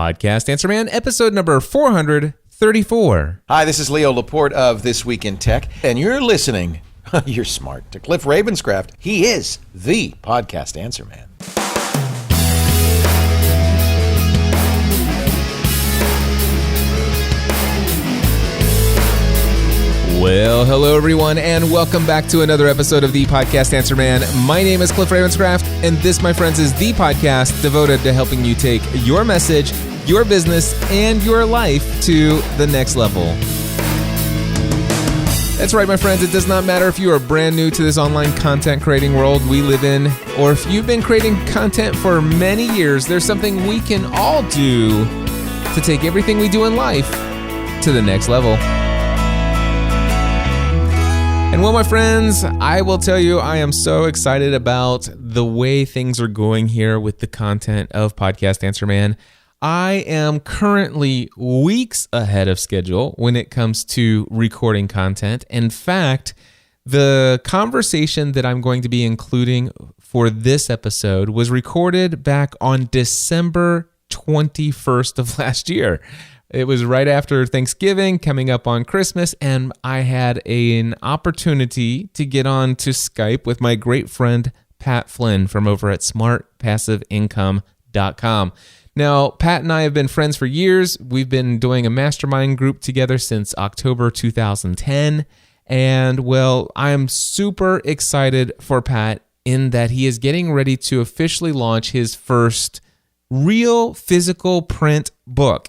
Podcast Answer Man, episode number 434. Hi, this is Leo Laporte of This Week in Tech, and you're listening, you're smart, to Cliff Ravenscraft. He is the Podcast Answer Man. Well, hello everyone, and welcome back to another episode of the Podcast Answer Man. My name is Cliff Ravenscraft, and this, my friends, is the podcast devoted to helping you take your message, your business, and your life to the next level. That's right, my friends. It does not matter if you are brand new to this online content creating world we live in, or if you've been creating content for many years. There's something we can all do to take everything we do in life to the next level. And well, my friends, I will tell you, I am so excited about the way things are going here with the content of Podcast Answer Man. I am currently weeks ahead of schedule when it comes to recording content. In fact, the conversation that I'm going to be including for this episode was recorded back on December 21st of last year. It was right after Thanksgiving, coming up on Christmas, and I had an opportunity to get on to Skype with my great friend, Pat Flynn, from over at smartpassiveincome.com. Now, Pat and I have been friends for years. We've been doing a mastermind group together since October 2010, and well, I am super excited for Pat in that he is getting ready to officially launch his first real physical print book.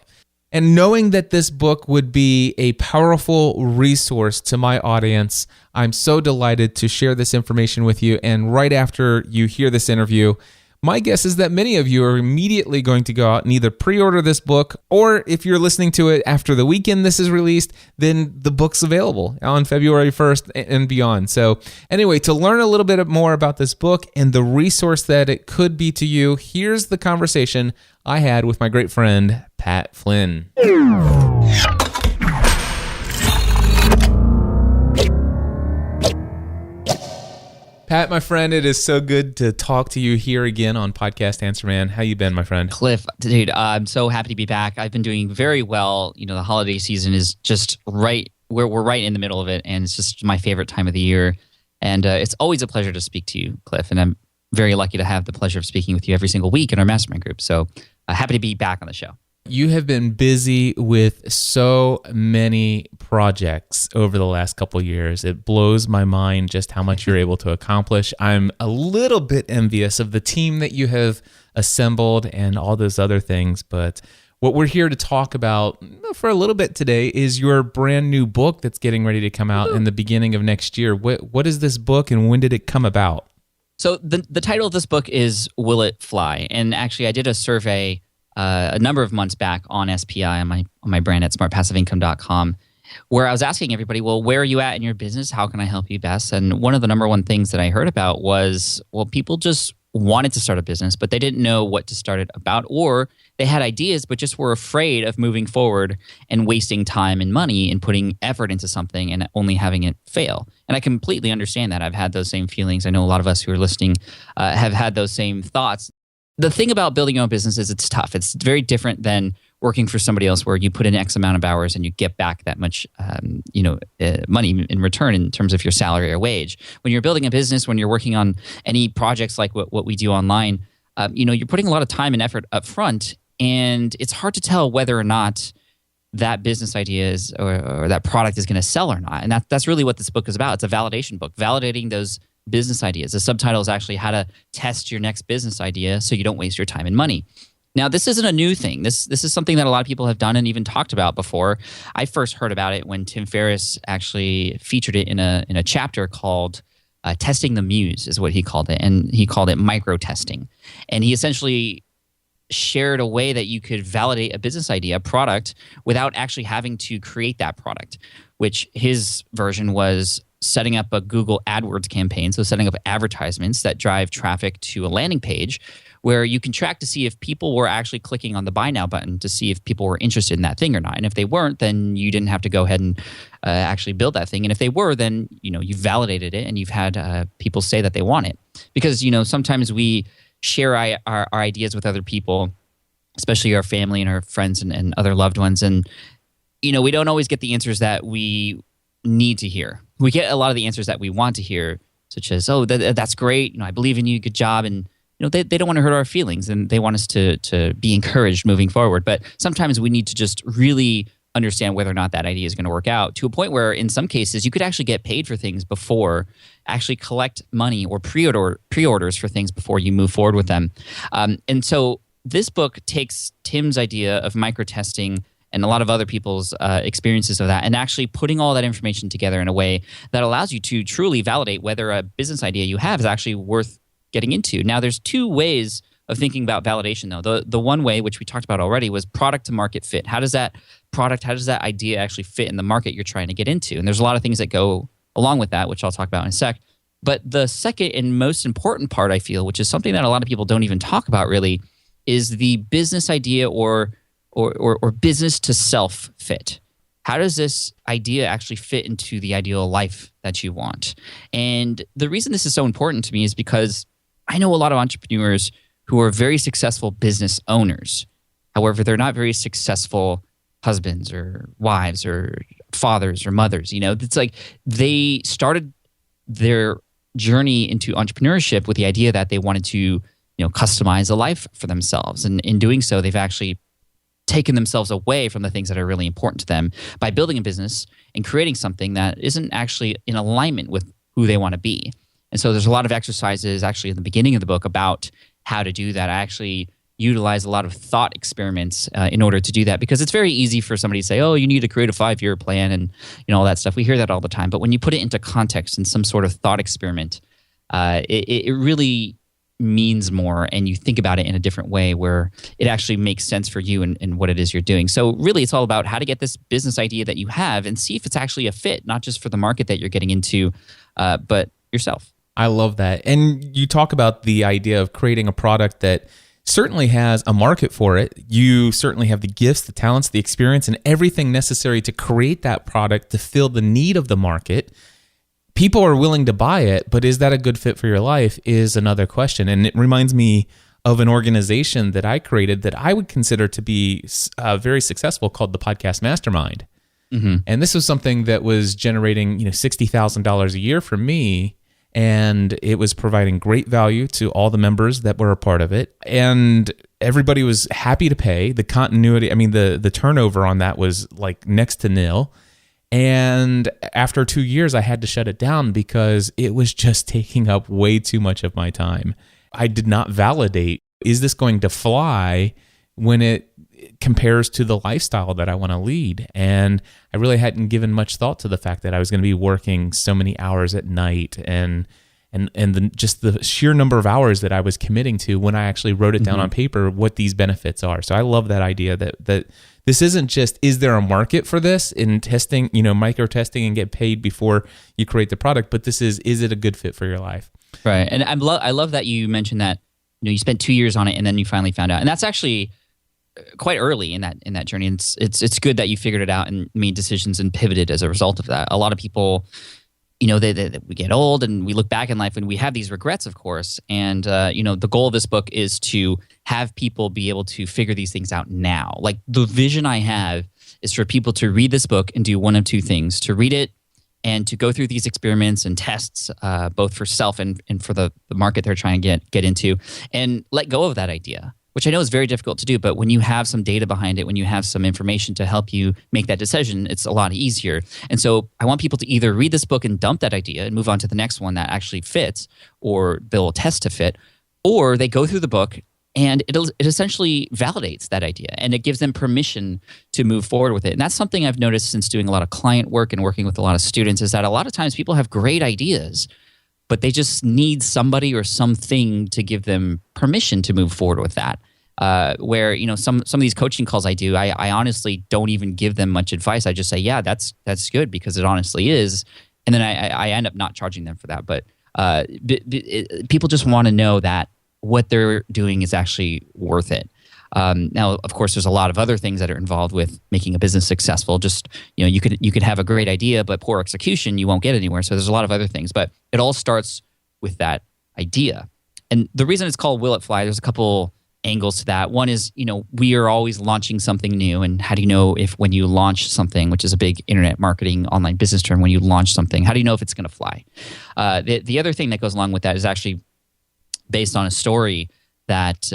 And knowing that this book would be a powerful resource to my audience, I'm so delighted to share this information with you. And right after you hear this interview, my guess is that many of you are immediately going to go out and either pre-order this book, or if you're listening to it after the weekend this is released, then the book's available on February 1st and beyond. So anyway, to learn a little bit more about this book and the resource that it could be to you, here's the conversation I had with my great friend, Pat Flynn. Pat, my friend, it is so good to talk to you here again on Podcast Answer Man. How you been, my friend? Cliff, dude, I'm so happy to be back. I've been doing very well. You know, the holiday season is just right, we're right in the middle of it, and it's just my favorite time of the year. And it's always a pleasure to speak to you, Cliff, and I'm very lucky to have the pleasure of speaking with you every single week in our mastermind group. So happy to be back on the show. You have been busy with so many projects over the last couple of years. It blows my mind just how much you're able to accomplish. I'm a little bit envious of the team that you have assembled and all those other things. But what we're here to talk about for a little bit today is your brand new book that's getting ready to come out in the beginning of next year. What is this book and when did it come about? So the title of this book is Will It Fly? And actually, I did a survey a number of months back on SPI, on my brand at smartpassiveincome.com, where I was asking everybody, well, where are you at in your business? How can I help you best? And one of the number one things that I heard about was, well, people just wanted to start a business, but they didn't know what to start it about, or they had ideas, but just were afraid of moving forward and wasting time and money and putting effort into something and only having it fail. And I completely understand that. I've had those same feelings. I know a lot of us who are listening have had those same thoughts. The thing about building your own business is it's tough. It's very different than working for somebody else where you put in X amount of hours and you get back that much money in return in terms of your salary or wage. When you're building a business, when you're working on any projects like what we do online, you're putting a lot of time and effort up front, and it's hard to tell whether or not that business idea is or that product is going to sell or not. And that's really what this book is about. It's a validation book, validating those business ideas. The subtitle is actually how to test your next business idea so you don't waste your time and money. Now, this isn't a new thing. This is something that a lot of people have done and even talked about before. I first heard about it when Tim Ferriss actually featured it in a chapter called Testing the Muse, is what he called it. And he called it micro testing. And he essentially shared a way that you could validate a business idea, a product, without actually having to create that product, which his version was setting up a Google AdWords campaign, so setting up advertisements that drive traffic to a landing page where you can track to see if people were actually clicking on the buy now button to see if people were interested in that thing or not. And if they weren't, then you didn't have to go ahead and actually build that thing. And if they were, then you validated it and you've had people say that they want it. Because sometimes we share our ideas with other people, especially our family and our friends and other loved ones. And, we don't always get the answers that we need to hear. We get a lot of the answers that we want to hear, such as, oh, that's great. I believe in you. Good job. And, they don't want to hurt our feelings, and they want us to be encouraged moving forward. But sometimes we need to just really understand whether or not that idea is going to work out, to a point where in some cases you could actually get paid for things before, actually collect money or pre-orders for things before you move forward with them. And so this book takes Tim's idea of micro-testing and a lot of other people's experiences of that, and actually putting all that information together in a way that allows you to truly validate whether a business idea you have is actually worth getting into. Now, there's two ways of thinking about validation, though. The one way, which we talked about already, was product to market fit. How does that idea actually fit in the market you're trying to get into? And there's a lot of things that go along with that, which I'll talk about in a sec. But the second and most important part, I feel, which is something that a lot of people don't even talk about really, is the business idea or business to self fit. How does this idea actually fit into the ideal life that you want? And the reason this is so important to me is because I know a lot of entrepreneurs who are very successful business owners. However, they're not very successful husbands or wives or fathers or mothers. It's like they started their journey into entrepreneurship with the idea that they wanted to, customize a life for themselves. And in doing so, they've actually taken themselves away from the things that are really important to them by building a business and creating something that isn't actually in alignment with who they want to be. And so there's a lot of exercises actually in the beginning of the book about how to do that. I actually utilize a lot of thought experiments in order to do that, because it's very easy for somebody to say, oh, you need to create a 5-year plan and all that stuff. We hear that all the time. But when you put it into context in some sort of thought experiment, it really means more, and you think about it in a different way where it actually makes sense for you and what it is you're doing. So really, it's all about how to get this business idea that you have and see if it's actually a fit, not just for the market that you're getting into, but yourself. I love that. And you talk about the idea of creating a product that certainly has a market for it. You certainly have the gifts, the talents, the experience, and everything necessary to create that product to fill the need of the market. People are willing to buy it, but is that a good fit for your life is another question. And it reminds me of an organization that I created that I would consider to be very successful, called the Podcast Mastermind. Mm-hmm. And this was something that was generating $60,000 a year for me, and it was providing great value to all the members that were a part of it. And everybody was happy to pay. The continuity, the turnover on that was like next to nil. And after 2 years, I had to shut it down because it was just taking up way too much of my time. I did not validate, is this going to fly when it compares to the lifestyle that I want to lead? And I really hadn't given much thought to the fact that I was going to be working so many hours at night and just the sheer number of hours that I was committing to when I actually wrote it down on paper, what these benefits are. So I love that idea that this isn't just, is there a market for this in testing, micro testing and get paid before you create the product, but this is it a good fit for your life? Right. And I love that you mentioned that, you spent 2 years on it and then you finally found out. And that's actually quite early in that journey. And it's good that you figured it out and made decisions and pivoted as a result of that. A lot of people, we get old and we look back in life and we have these regrets, of course. And, the goal of this book is to have people be able to figure these things out now. Like, the vision I have is for people to read this book and do one of two things: to read it and to go through these experiments and tests, both for self and for the market they're trying to get into, and let go of that idea, which I know is very difficult to do. But when you have some data behind it, when you have some information to help you make that decision, it's a lot easier. And so I want people to either read this book and dump that idea and move on to the next one that actually fits, or they'll test to fit, or they go through the book and it essentially validates that idea and it gives them permission to move forward with it. And that's something I've noticed since doing a lot of client work and working with a lot of students, is that a lot of times people have great ideas, but they just need somebody or something to give them permission to move forward with that. Where some of these coaching calls I do, I honestly don't even give them much advice. I just say, yeah, that's good, because it honestly is, and then I end up not charging them for that. But people just want to know that what they're doing is actually worth it. Now, of course, there's a lot of other things that are involved with making a business successful. Just, you could have a great idea, but poor execution, you won't get anywhere. So there's a lot of other things, but it all starts with that idea. And the reason it's called Will It Fly, there's a couple angles to that. One is, we are always launching something new. And how do you know if when you launch something, which is a big internet marketing online business term, when you launch something, how do you know if it's going to fly? The other thing that goes along with that is actually based on a story that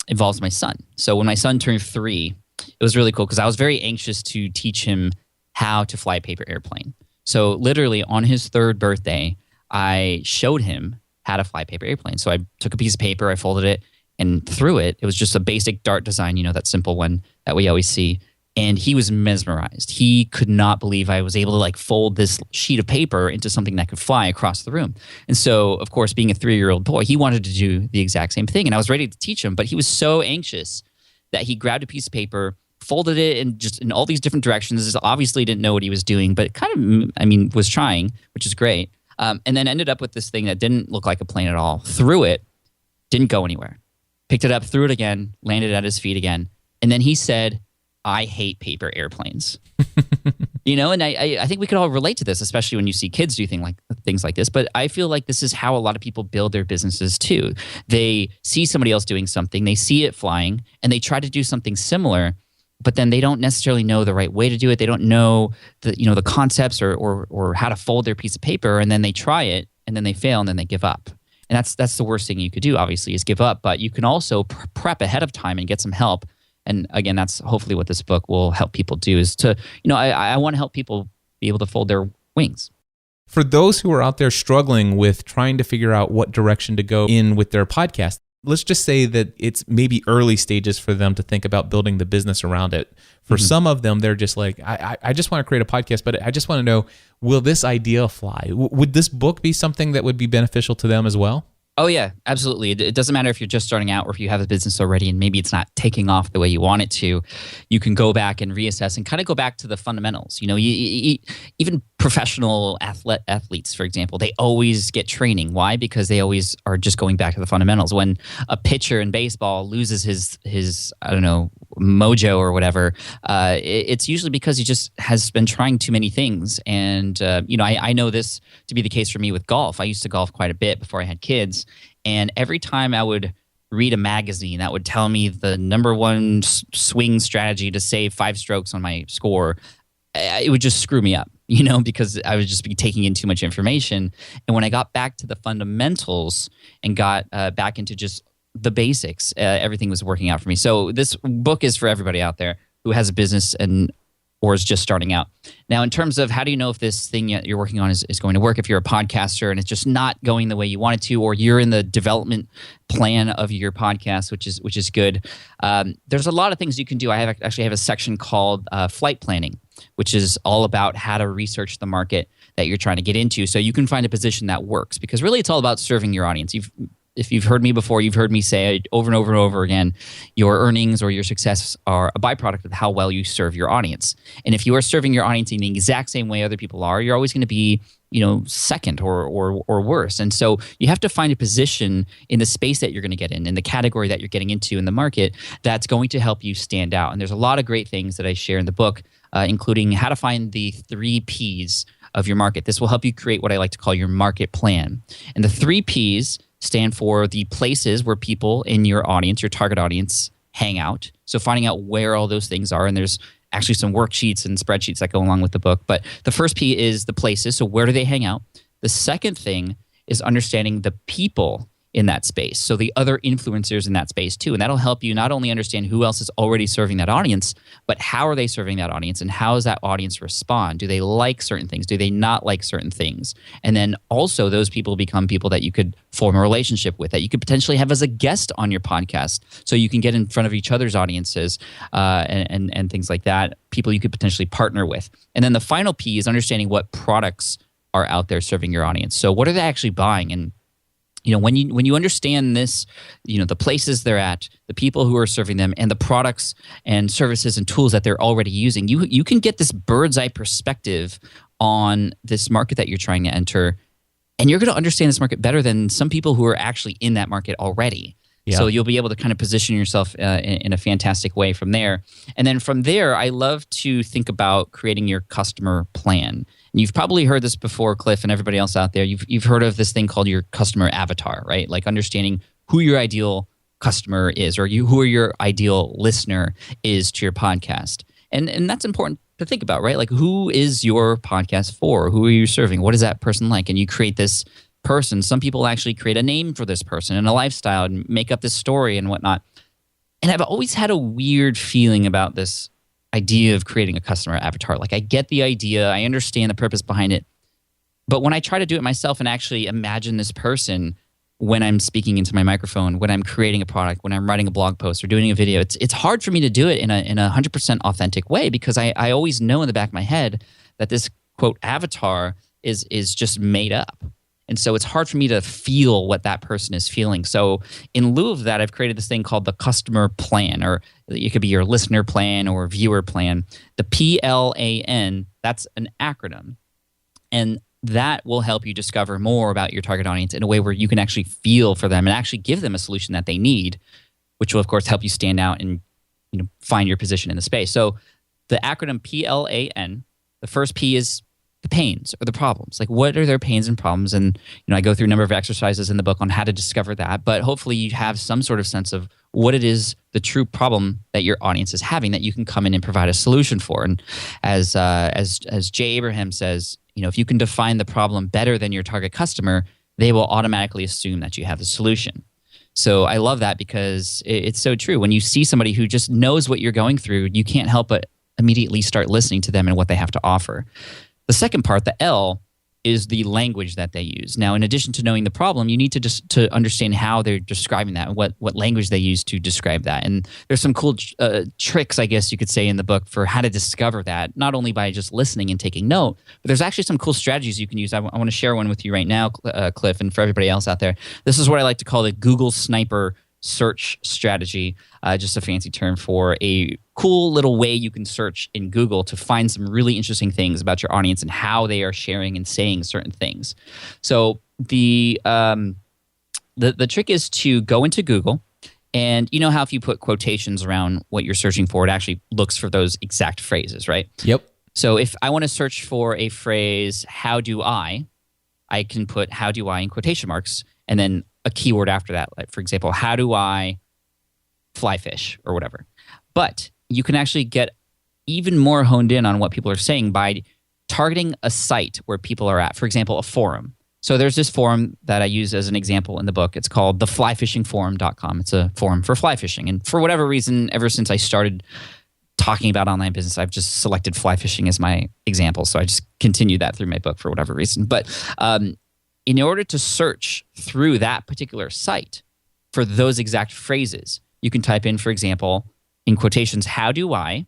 involves my son. So when my son turned 3, it was really cool because I was very anxious to teach him how to fly a paper airplane. So literally on his 3rd birthday, I showed him how to fly a paper airplane. So I took a piece of paper, I folded it, and threw it. It was just a basic dart design, that simple one that we always see. And he was mesmerized. He could not believe I was able to fold this sheet of paper into something that could fly across the room. And so, of course, being a 3-year-old boy, he wanted to do the exact same thing. And I was ready to teach him, but he was so anxious that he grabbed a piece of paper, folded it in all these different directions. Obviously didn't know what he was doing, but kind of, was trying, which is great. And then ended up with this thing that didn't look like a plane at all. Threw it, didn't go anywhere. Picked it up, threw it again, landed at his feet again. And then he said, I hate paper airplanes. And I think we could all relate to this, especially when you see kids do things like this. But I feel like this is how a lot of people build their businesses too. They see somebody else doing something, they see it flying, and they try to do something similar, but then they don't necessarily know the right way to do it. They don't know the concepts or how to fold their piece of paper, and then they try it, and then they fail, and then they give up. And that's the worst thing you could do, obviously, is give up. But you can also prep ahead of time and get some help. And again, that's hopefully what this book will help people do is to, I want to help people be able to fold their wings. For those who are out there struggling with trying to figure out what direction to go in with their podcast, let's just say that it's maybe early stages for them to think about building the business around it. For some of them, they're just like, I just want to create a podcast, but I just want to know, will this idea fly? Would this book be something that would be beneficial to them as well? Oh, yeah, absolutely. It doesn't matter if you're just starting out or if you have a business already and maybe it's not taking off the way you want it to. You can go back and reassess and kind of go back to the fundamentals. Even professional athletes, for example, they always get training. Why? Because they always are just going back to the fundamentals. When a pitcher in baseball loses his I don't know, mojo or whatever, it's usually because he just has been trying too many things. And, I know this to be the case for me with golf. I used to golf quite a bit before I had kids. And every time I would read a magazine that would tell me the number one swing strategy to save 5 strokes on my score, it would just screw me up, because I would just be taking in too much information. And when I got back to the fundamentals and got back into just the basics, everything was working out for me. So this book is for everybody out there who has a business or is just starting out. Now, in terms of how do you know if this thing you're working on is going to work, if you're a podcaster and it's just not going the way you want it to, or you're in the development plan of your podcast, which is good. There's a lot of things you can do. I actually have a section called flight planning, which is all about how to research the market that you're trying to get into so you can find a position that works. Because really it's all about serving your audience. If you've heard me before, you've heard me say over and over and over again, your earnings or your success are a byproduct of how well you serve your audience. And if you are serving your audience in the exact same way other people are, you're always going to be, second or worse. And so you have to find a position in the space that you're going to get in the category that you're getting into in the market that's going to help you stand out. And there's a lot of great things that I share in the book, including how to find the 3 Ps of your market. This will help you create what I like to call your market plan. And the 3 Ps stand for the places where people in your audience, your target audience, hang out. So finding out where all those things are, and there's actually some worksheets and spreadsheets that go along with the book. But the first P is the places, so where do they hang out? The second thing is understanding the people in that space, so the other influencers in that space too. And that'll help you not only understand who else is already serving that audience, but how are they serving that audience and how does that audience respond? Do they like certain things? Do they not like certain things? And then also those people become people that you could form a relationship with, that you could potentially have as a guest on your podcast so you can get in front of each other's audiences and things like that, people you could potentially partner with. And then the final P is understanding what products are out there serving your audience. So what are they actually buying? And when you understand this, the places they're at, the people who are serving them, and the products and services and tools that they're already using, you can get this bird's eye perspective on this market that you're trying to enter, and you're going to understand this market better than some people who are actually in that market already. Yeah. So you'll be able to kind of position yourself in a fantastic way from there. And then from there, I love to think about creating your customer plan. And you've probably heard this before, Cliff, and everybody else out there. You've heard of this thing called your customer avatar, right? Like understanding who your ideal customer is, or who your ideal listener is to your podcast. And that's important to think about, right? Like, who is your podcast for? Who are you serving? What is that person like? And you create this person. Some people actually create a name for this person and a lifestyle and make up this story and whatnot. And I've always had a weird feeling about this idea of creating a customer avatar. Like, I get the idea, I understand the purpose behind it, but when I try to do it myself and actually imagine this person when I'm speaking into my microphone, when I'm creating a product, when I'm writing a blog post or doing a video, it's hard for me to do it in a 100% authentic way, because I always know in the back of my head that this, quote, avatar is just made up. And so it's hard for me to feel what that person is feeling. So in lieu of that, I've created this thing called the customer plan, or it could be your listener plan or viewer plan. The PLAN, that's an acronym. And that will help you discover more about your target audience in a way where you can actually feel for them and actually give them a solution that they need, which will, of course, help you stand out and find your position in the space. So the acronym PLAN, the first P is the pains or the problems. Like, what are their pains and problems? And I go through a number of exercises in the book on how to discover that. But hopefully you have some sort of sense of what it is, the true problem that your audience is having, that you can come in and provide a solution for. And as Jay Abraham says, if you can define the problem better than your target customer, they will automatically assume that you have the solution. So I love that, because it's so true. When you see somebody who just knows what you're going through, you can't help but immediately start listening to them and what they have to offer. The second part, the L, is the language that they use. Now, in addition to knowing the problem, you need to understand how they're describing that, and what language they use to describe that. And there's some cool tricks, I guess you could say, in the book for how to discover that, not only by just listening and taking note, but there's actually some cool strategies you can use. I want to share one with you right now, Cliff, and for everybody else out there. This is what I like to call the Google Sniper search strategy, just a fancy term for a cool little way you can search in Google to find some really interesting things about your audience and how they are sharing and saying certain things. So the trick is to go into Google, and you know how if you put quotations around what you're searching for, it actually looks for those exact phrases, right? Yep. So if I want to search for a phrase, how do I can put how do I in quotation marks, and then a keyword after that. Like, for example, how do I fly fish or whatever. But you can actually get even more honed in on what people are saying by targeting a site where people are at. For example, a forum. So there's this forum that I use as an example in the book. It's called theflyfishingforum.com. It's a forum for fly fishing. And for whatever reason, ever since I started talking about online business, I've just selected fly fishing as my example. So I just continue that through my book for whatever reason. But in order to search through that particular site for those exact phrases, you can type in, for example, in quotations, how do I,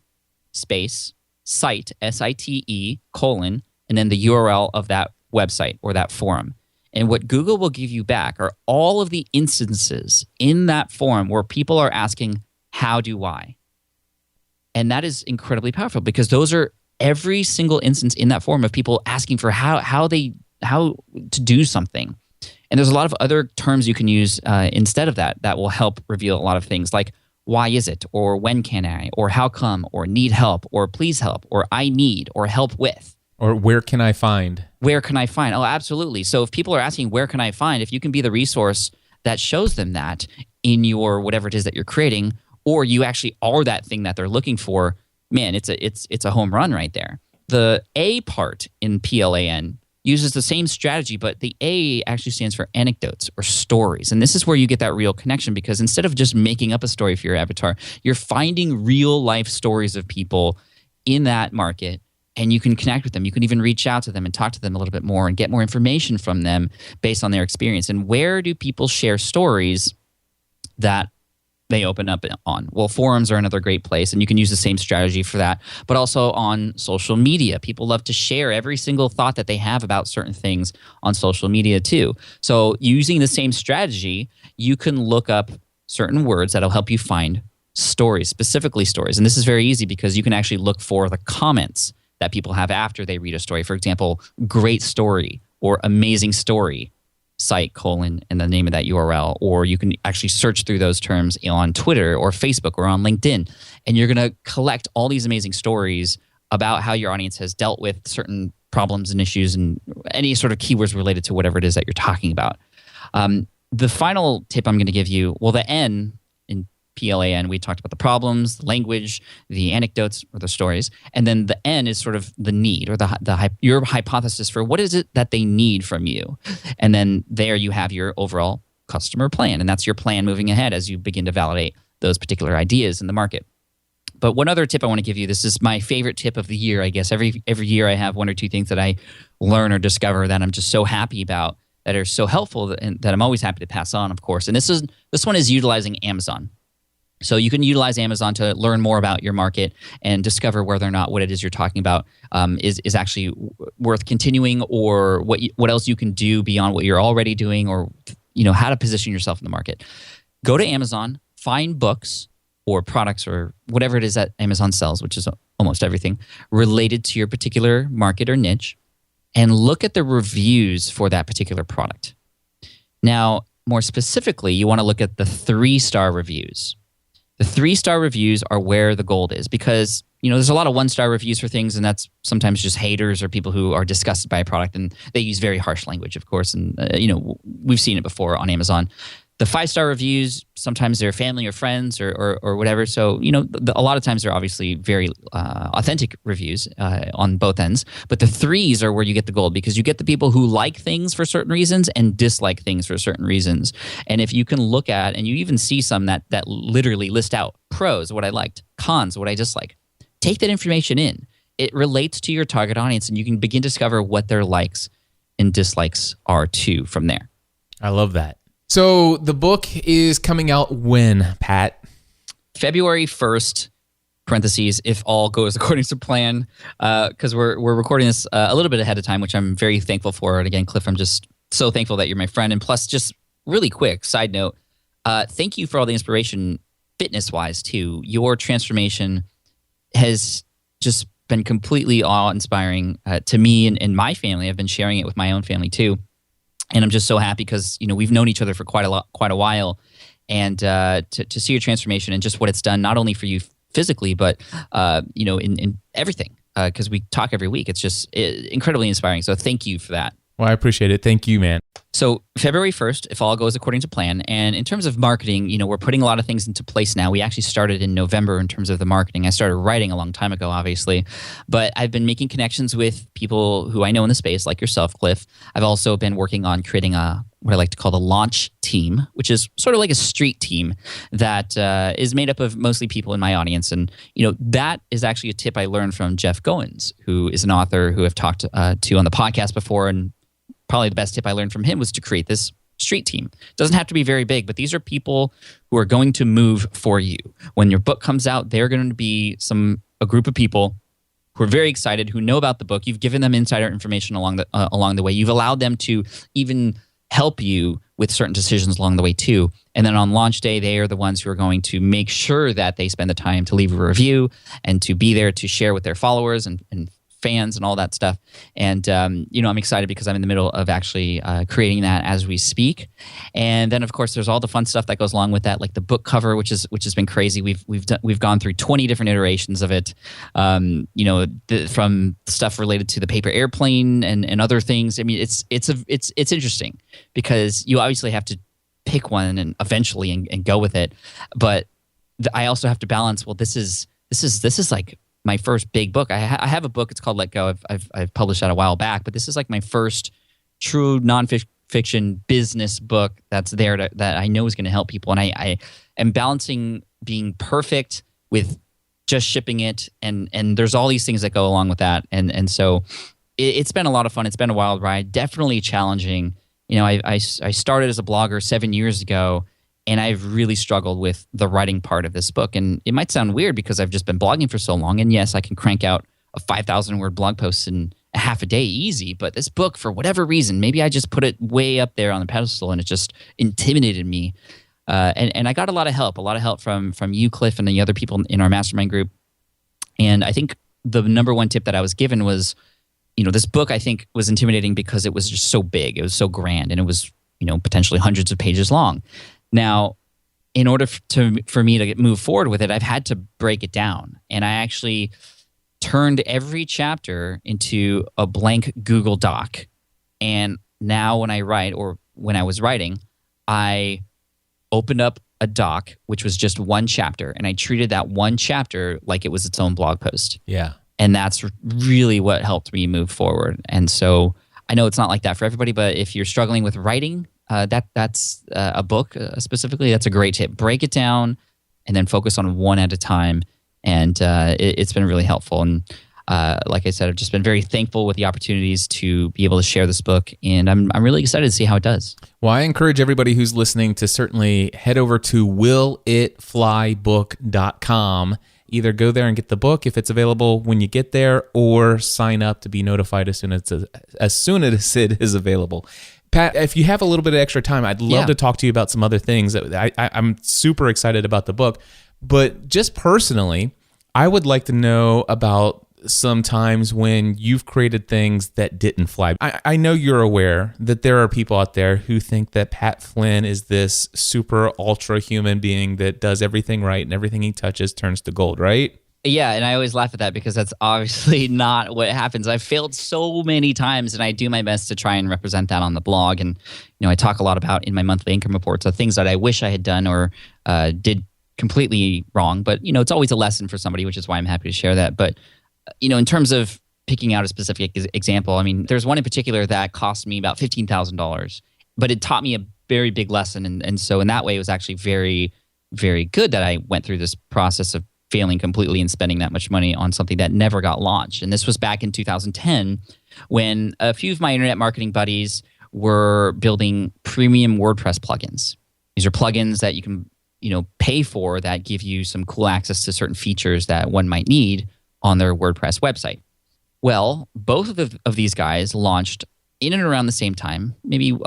space, site, S-I-T-E, colon, and then the URL of that website or that forum. And what Google will give you back are all of the instances in that forum where people are asking, how do I? And that is incredibly powerful, because those are every single instance in that forum of people asking for how to do something. And there's a lot of other terms you can use instead of that will help reveal a lot of things, like why is it, or when can I, or how come, or need help, or please help, or I need, or help with. Or where can I find? Where can I find? Oh, absolutely. So if people are asking where can I find, if you can be the resource that shows them that in your whatever it is that you're creating, or you actually are that thing that they're looking for, man, it's a home run right there. The A part in PLAN uses the same strategy, but the A actually stands for anecdotes or stories. And this is where you get that real connection, because instead of just making up a story for your avatar, you're finding real life stories of people in that market, and you can connect with them. You can even reach out to them and talk to them a little bit more and get more information from them based on their experience. And where do people share stories that they open up on? Well, forums are another great place, and you can use the same strategy for that, but also on social media. People love to share every single thought that they have about certain things on social media too. So using the same strategy, you can look up certain words that'll help you find stories, specifically stories. And this is very easy because you can actually look for the comments that people have after they read a story. For example, great story or amazing story, site, colon, and the name of that URL. Or you can actually search through those terms on Twitter or Facebook or on LinkedIn. And you're going to collect all these amazing stories about how your audience has dealt with certain problems and issues and any sort of keywords related to whatever it is that you're talking about. The final tip I'm going to give you, well, the N PLAN. We talked about the problems, the language, the anecdotes or the stories, and then the N is sort of the need or your hypothesis for what is it that they need from you, and then there you have your overall customer plan, and that's your plan moving ahead as you begin to validate those particular ideas in the market. But one other tip I want to give you, this is my favorite tip of the year, I guess. Every year I have one or two things that I learn or discover that I'm just so happy about, that are so helpful, and that I'm always happy to pass on, of course. And this one is utilizing Amazon. So you can utilize Amazon to learn more about your market and discover whether or not what it is you're talking about is actually worth continuing, or what else you can do beyond what you're already doing, or how to position yourself in the market. Go to Amazon, find books or products or whatever it is that Amazon sells, which is almost everything, related to your particular market or niche, and look at the reviews for that particular product. Now, more specifically, you want to look at the 3-star reviews. The 3-star reviews are where the gold is, because there's a lot of 1-star reviews for things, and that's sometimes just haters or people who are disgusted by a product, and they use very harsh language, of course, and we've seen it before on Amazon. The 5-star reviews, sometimes they're family or friends or whatever. So, a lot of times they're obviously very authentic reviews on both ends. But the 3s are where you get the gold, because you get the people who like things for certain reasons and dislike things for certain reasons. And if you can look at, and you even see some that literally list out pros, what I liked, cons, what I disliked, take that information in. It relates to your target audience, and you can begin to discover what their likes and dislikes are too from there. I love that. So the book is coming out when, Pat? February 1st, parentheses, if all goes according to plan, because we're recording this a little bit ahead of time, which I'm very thankful for. And again, Cliff, I'm just so thankful that you're my friend. And plus, just really quick, side note, thank you for all the inspiration fitness-wise, too. Your transformation has just been completely awe-inspiring to me and my family. I've been sharing it with my own family, too. And I'm just so happy because we've known each other for quite a while, and to see your transformation and just what it's done, not only for you physically, but in everything. Because we talk every week, it's just incredibly inspiring. So thank you for that. Well, I appreciate it. Thank you, man. So February 1st, if all goes according to plan. And in terms of marketing, we're putting a lot of things into place now. We actually started in November in terms of the marketing. I started writing a long time ago, obviously. But I've been making connections with people who I know in the space, like yourself, Cliff. I've also been working on creating what I like to call the launch team, which is sort of like a street team that is made up of mostly people in my audience. And, that is actually a tip I learned from Jeff Goins, who is an author who I've talked to on the podcast before. And probably the best tip I learned from him was to create this street team. It doesn't have to be very big, but these are people who are going to move for you. When your book comes out, they're going to be a group of people who are very excited, who know about the book. You've given them insider information along the way. You've allowed them to even help you with certain decisions along the way too. And then on launch day, they are the ones who are going to make sure that they spend the time to leave a review and to be there to share with their followers and fans and all that stuff. And, I'm excited because I'm in the middle of actually creating that as we speak. And then, of course, there's all the fun stuff that goes along with that, like the book cover, which has been crazy. We've gone through 20 different iterations of it, from stuff related to the paper airplane and other things. I mean, it's interesting because you obviously have to pick one and eventually and go with it. But I also have to balance, well, this is like my first big book. I have a book. It's called Let Go. I've published that a while back, but this is like my first true nonfiction business book that's there that I know is going to help people. And I am balancing being perfect with just shipping it, and there's all these things that go along with that. And so it's been a lot of fun. It's been a wild ride. Definitely challenging. I started as a blogger 7 years ago. And I've really struggled with the writing part of this book. And it might sound weird because I've just been blogging for so long. And yes, I can crank out a 5,000-word blog post in a half a day easy. But this book, for whatever reason, maybe I just put it way up there on the pedestal and it just intimidated me. And I got a lot of help from you, Cliff, and the other people in our mastermind group. And I think the number one tip that I was given was, this book, I think, was intimidating because it was just so big. It was so grand. And it was, potentially hundreds of pages long. Now, in order for me to move forward with it, I've had to break it down. And I actually turned every chapter into a blank Google Doc. And now when I write, or when I was writing, I opened up a doc, which was just one chapter, and I treated that one chapter like it was its own blog post. Yeah. And that's really what helped me move forward. And so I know it's not like that for everybody, but if you're struggling with writing, that's a book specifically, that's a great tip. Break it down and then focus on one at a time. And it's been really helpful. And like I said, I've just been very thankful with the opportunities to be able to share this book. And I'm really excited to see how it does. Well, I encourage everybody who's listening to certainly head over to willitflybook.com. Either go there and get the book if it's available when you get there, or sign up to be notified as soon as it is available. Pat, if you have a little bit of extra time, I'd love to talk to you about some other things. I'm super excited about the book, but just personally, I would like to know about some times when you've created things that didn't fly. I know you're aware that there are people out there who think that Pat Flynn is this super ultra human being that does everything right and everything he touches turns to gold, right? Yeah, and I always laugh at that because that's obviously not what happens. I've failed so many times, and I do my best to try and represent that on the blog. And I talk a lot about in my monthly income reports the things that I wish I had done or did completely wrong. But it's always a lesson for somebody, which is why I'm happy to share that. But in terms of picking out a specific example, I mean, there's one in particular that cost me about $15,000, but it taught me a very big lesson. And so in that way, it was actually very, very good that I went through this process of failing completely and spending that much money on something that never got launched. And this was back in 2010 when a few of my internet marketing buddies were building premium WordPress plugins. These are plugins that you can, pay for that give you some cool access to certain features that one might need on their WordPress website. Well, both of these guys launched in and around the same time, maybe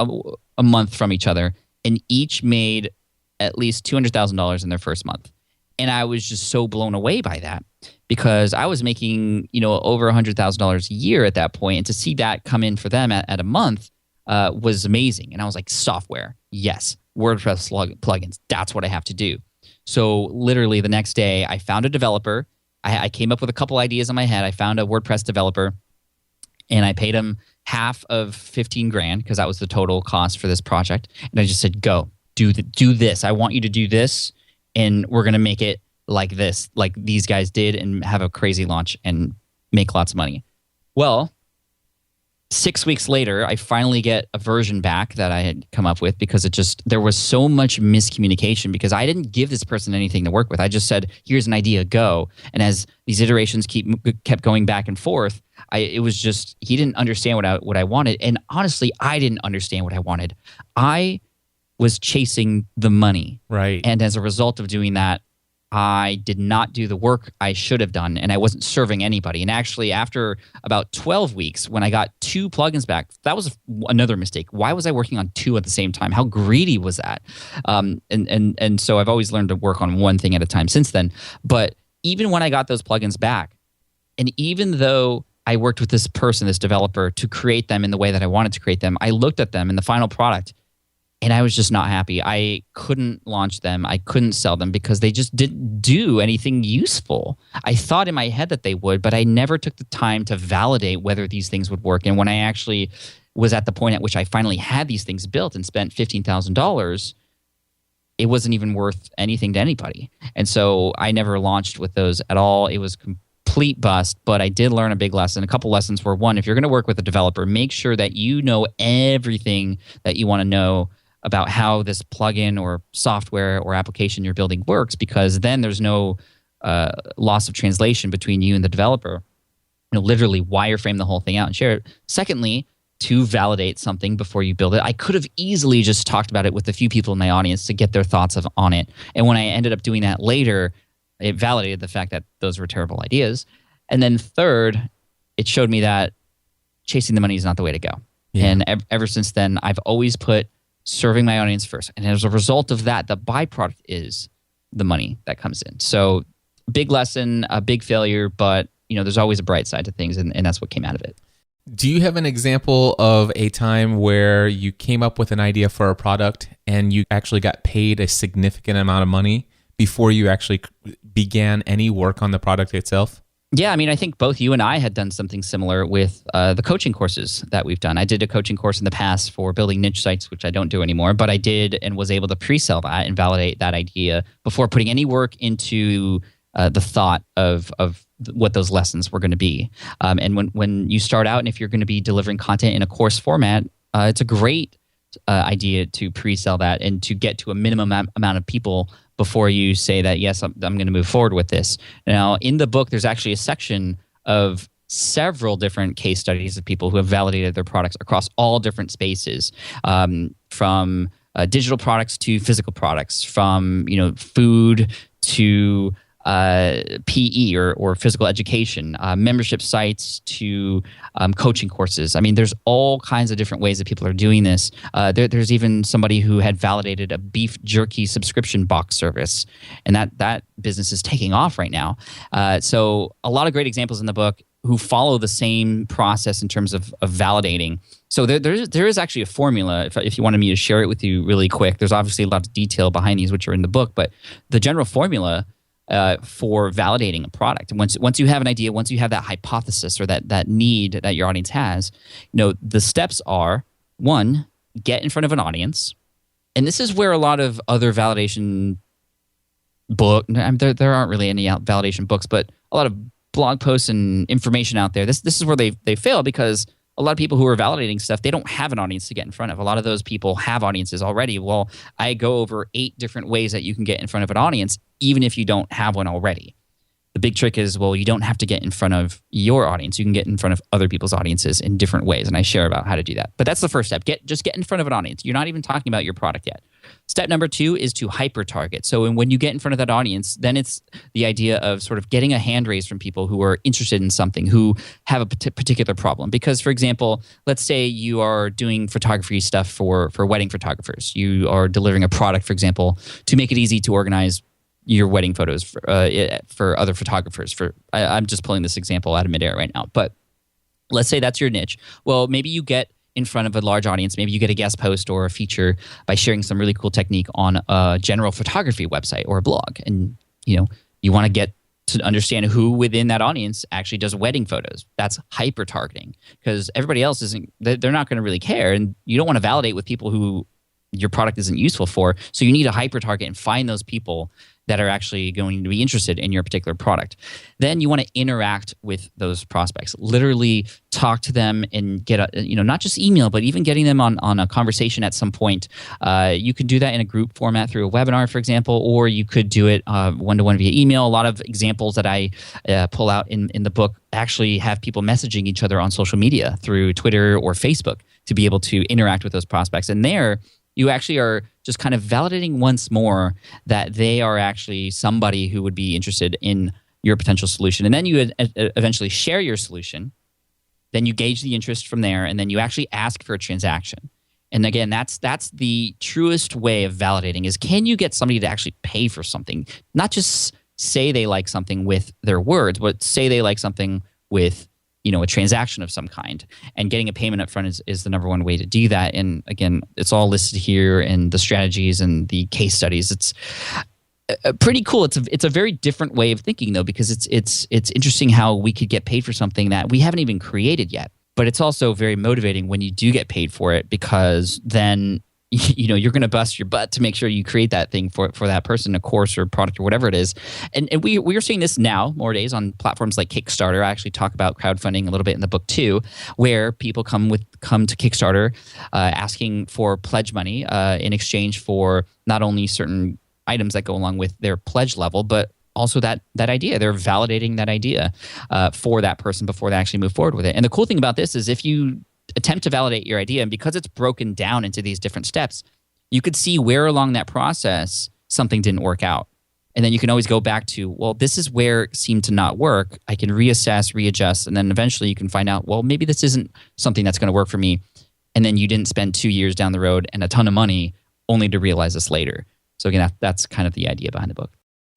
a month from each other, and each made at least $200,000 in their first month. And I was just so blown away by that because I was making, over $100,000 a year at that point, and to see that come in for them at a month was amazing. And I was like, software, yes, WordPress plugins, that's what I have to do. So literally the next day, I found a developer. I came up with a couple ideas in my head. I found a WordPress developer, and I paid him half of $15,000 because that was the total cost for this project. And I just said, "Go do this. I want you to do this, and we're gonna make it like this, like these guys did, and have a crazy launch and make lots of money." Well, 6 weeks later, I finally get a version back that I had come up with because there was so much miscommunication because I didn't give this person anything to work with. I just said, "Here's an idea, go." And as these iterations kept going back and forth, it was just he didn't understand what I wanted, and honestly, I didn't understand what I wanted. I was chasing the money, right? And as a result of doing that, I did not do the work I should have done, and I wasn't serving anybody. And actually, after about 12 weeks, when I got 2 plugins back, that was another mistake. Why was I working on 2 at the same time? How greedy was that? And so I've always learned to work on one thing at a time since then. But even when I got those plugins back, and even though I worked with this person, this developer, to create them in the way that I wanted to create them, I looked at them in the final product, and I was just not happy. I couldn't launch them. I couldn't sell them because they just didn't do anything useful. I thought in my head that they would, but I never took the time to validate whether these things would work. And when I actually was at the point at which I finally had these things built and spent $15,000, it wasn't even worth anything to anybody. And so I never launched with those at all. It was complete bust, but I did learn a big lesson. A couple lessons were, one, if you're going to work with a developer, make sure that you know everything that you want to know about how this plugin or software or application you're building works, because then there's no loss of translation between you and the developer. Literally wireframe the whole thing out and share it. Secondly, to validate something before you build it. I could have easily just talked about it with a few people in my audience to get their thoughts on it. And when I ended up doing that later, it validated the fact that those were terrible ideas. And then third, it showed me that chasing the money is not the way to go. Yeah. And ever since then, I've always put serving my audience first. And as a result of that, the byproduct is the money that comes in. So big lesson, a big failure, but there's always a bright side to things, and that's what came out of it. Do you have an example of a time where you came up with an idea for a product and you actually got paid a significant amount of money before you actually began any work on the product itself? Yeah, I mean, I think both you and I had done something similar with the coaching courses that we've done. I did a coaching course in the past for building niche sites, which I don't do anymore, but I did and was able to pre-sell that and validate that idea before putting any work into the thought of what those lessons were going to be. And when you start out and if you're going to be delivering content in a course format, it's a great idea to pre-sell that and to get to a minimum amount of people before you say that, yes, I'm going to move forward with this. Now, in the book, there's actually a section of several different case studies of people who have validated their products across all different spaces, from digital products to physical products, from food to PE or physical education, membership sites to coaching courses. I mean, there's all kinds of different ways that people are doing this. There's even somebody who had validated a beef jerky subscription box service, and that business is taking off right now. So a lot of great examples in the book who follow the same process in terms of validating. So there is actually a formula, if you wanted me to share it with you really quick. There's obviously a lot of detail behind these, which are in the book, but the general formula for validating a product. Once you have an idea, once you have that hypothesis or that need that your audience has, the steps are: one, get in front of an audience. And this is where a lot of other validation there aren't really any validation books, but a lot of blog posts and information out there. This is where they fail, because a lot of people who are validating stuff, they don't have an audience to get in front of. A lot of those people have audiences already. Well, I go over 8 different ways that you can get in front of an audience, even if you don't have one already. The big trick is, well, you don't have to get in front of your audience. You can get in front of other people's audiences in different ways, and I share about how to do that. But that's the first step. Just get in front of an audience. You're not even talking about your product yet. Step number 2 is to hyper-target. So when you get in front of that audience, then it's the idea of sort of getting a hand raised from people who are interested in something, who have a particular problem. Because, for example, let's say you are doing photography stuff for wedding photographers. You are delivering a product, for example, to make it easy to organize your wedding photos for other photographers. I'm just pulling this example out of midair right now. But let's say that's your niche. Well, maybe you get in front of a large audience. Maybe you get a guest post or a feature by sharing some really cool technique on a general photography website or a blog. And you want to get to understand who within that audience actually does wedding photos. That's hyper targeting, because everybody else they're not going to really care, and you don't want to validate with people who your product isn't useful for. So you need to hyper target and find those people that are actually going to be interested in your particular product. Then you want to interact with those prospects. Literally talk to them and get not just email, but even getting them on a conversation at some point. You could do that in a group format through a webinar, for example, or you could do it one-to-one via email. A lot of examples that I pull out in the book actually have people messaging each other on social media through Twitter or Facebook to be able to interact with those prospects. And there, you actually are just kind of validating once more that they are actually somebody who would be interested in your potential solution. And then you eventually share your solution. Then you gauge the interest from there, and then you actually ask for a transaction. And again, that's the truest way of validating, is can you get somebody to actually pay for something? Not just say they like something with their words, but say they like something with a transaction of some kind. And getting a payment up front is the number one way to do that. And again, it's all listed here in the strategies and the case studies. It's pretty cool. It's a very different way of thinking, though, because it's interesting how we could get paid for something that we haven't even created yet. But it's also very motivating when you do get paid for it, because then you're going to bust your butt to make sure you create that thing for that person, a course or product or whatever it is. And we are seeing this now more days on platforms like Kickstarter. I actually talk about crowdfunding a little bit in the book too, where people come to Kickstarter asking for pledge money in exchange for not only certain items that go along with their pledge level, but also that idea. They're validating that idea for that person before they actually move forward with it. And the cool thing about this is, if you attempt to validate your idea, and because it's broken down into these different steps, you could see where along that process something didn't work out. And then you can always go back to, well, this is where it seemed to not work. I can reassess, readjust, and then eventually you can find out, well, maybe this isn't something that's going to work for me. And then you didn't spend 2 years down the road and a ton of money only to realize this later. So again, that's kind of the idea behind the book.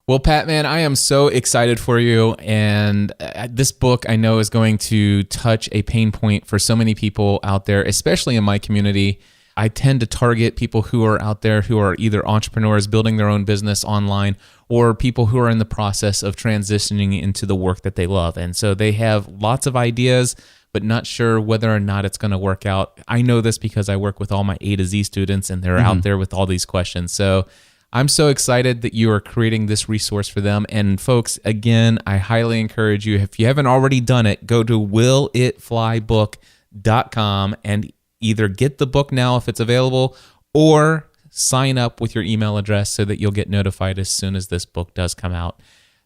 Well, Pat, man, I am so excited for you. And this book, I know, is going to touch a pain point for so many people out there, especially in my community. I tend to target people who are out there who are either entrepreneurs building their own business online or people who are in the process of transitioning into the work that they love. And so they have lots of ideas, but not sure whether or not it's going to work out. I know this because I work with all my A to Z students and they're out there with all these questions. So I'm so excited that you are creating this resource for them. And folks, again, I highly encourage you, if you haven't already done it, go to willitflybook.com and either get the book now if it's available or sign up with your email address so that you'll get notified as soon as this book does come out.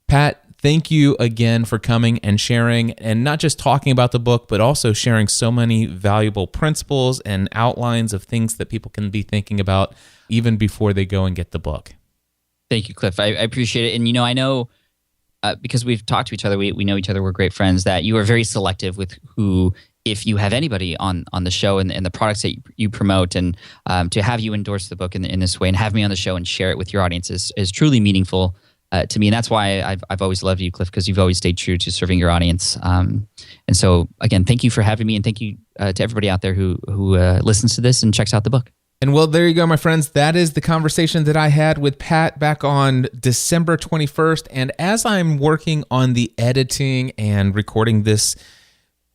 Pat, thank you again for coming and sharing, and not just talking about the book, but also sharing so many valuable principles and outlines of things that people can be thinking about even before they go and get the book. Thank you, Cliff. I appreciate it. And, I know because we've talked to each other, we know each other, we're great friends, that you are very selective with who, if you have anybody on the show and the products that you promote, and to have you endorse the book in this way and have me on the show and share it with your audience is truly meaningful to me. And that's why I've always loved you, Cliff, because you've always stayed true to serving your audience. And so, again, thank you for having me, and thank you to everybody out there who listens to this and checks out the book. And well, there you go, my friends. That is the conversation that I had with Pat back on December 21st. And as I'm working on the editing and recording this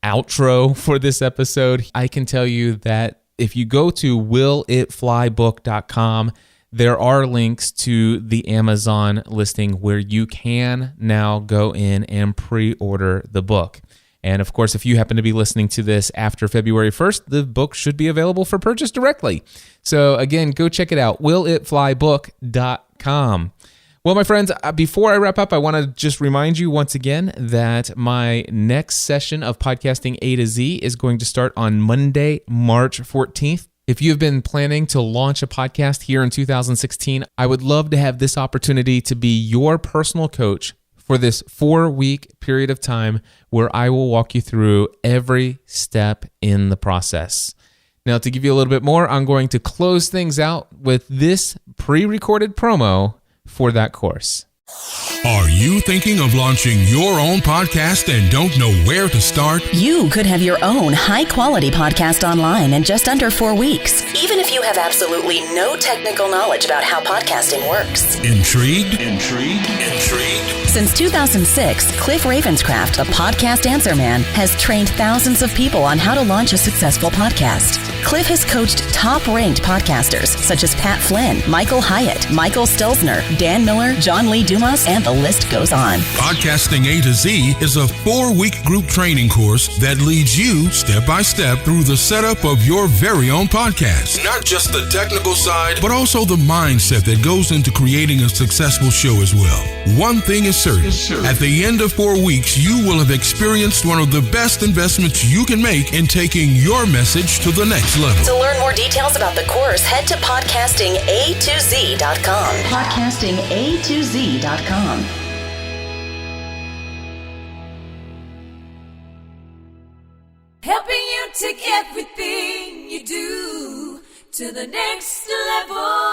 outro for this episode, I can tell you that if you go to willitflybook.com, there are links to the Amazon listing where you can now go in and pre-order the book. And of course, if you happen to be listening to this after February 1st, the book should be available for purchase directly. So again, go check it out, willitflybook.com. Well, my friends, before I wrap up, I want to just remind you once again that my next session of Podcasting A to Z is going to start on Monday, March 14th. If you've been planning to launch a podcast here in 2016, I would love to have this opportunity to be your personal coach for this 4-week period of time where I will walk you through every step in the process. Now, to give you a little bit more, I'm going to close things out with this pre-recorded promo for that course. Are you thinking of launching your own podcast and don't know where to start? You could have your own high-quality podcast online in just under 4 weeks, even if you have absolutely no technical knowledge about how podcasting works. Intrigued? Since 2006, Cliff Ravenscraft, the podcast answer man, has trained thousands of people on how to launch a successful podcast. Cliff has coached top-ranked podcasters such as Pat Flynn, Michael Hyatt, Michael Stelzner, Dan Miller, John Lee Dumas, and the list goes on. Podcasting A to Z is a 4-week group training course that leads you step by step through the setup of your very own podcast. Not just the technical side, but also the mindset that goes into creating a successful show as well. One thing is certain. At the end of 4 weeks, you will have experienced one of the best investments you can make in taking your message to the next level. To learn more details about the course, head to podcastinga2z.com. Podcastinga2z.com. Helping you take everything you do to the next level.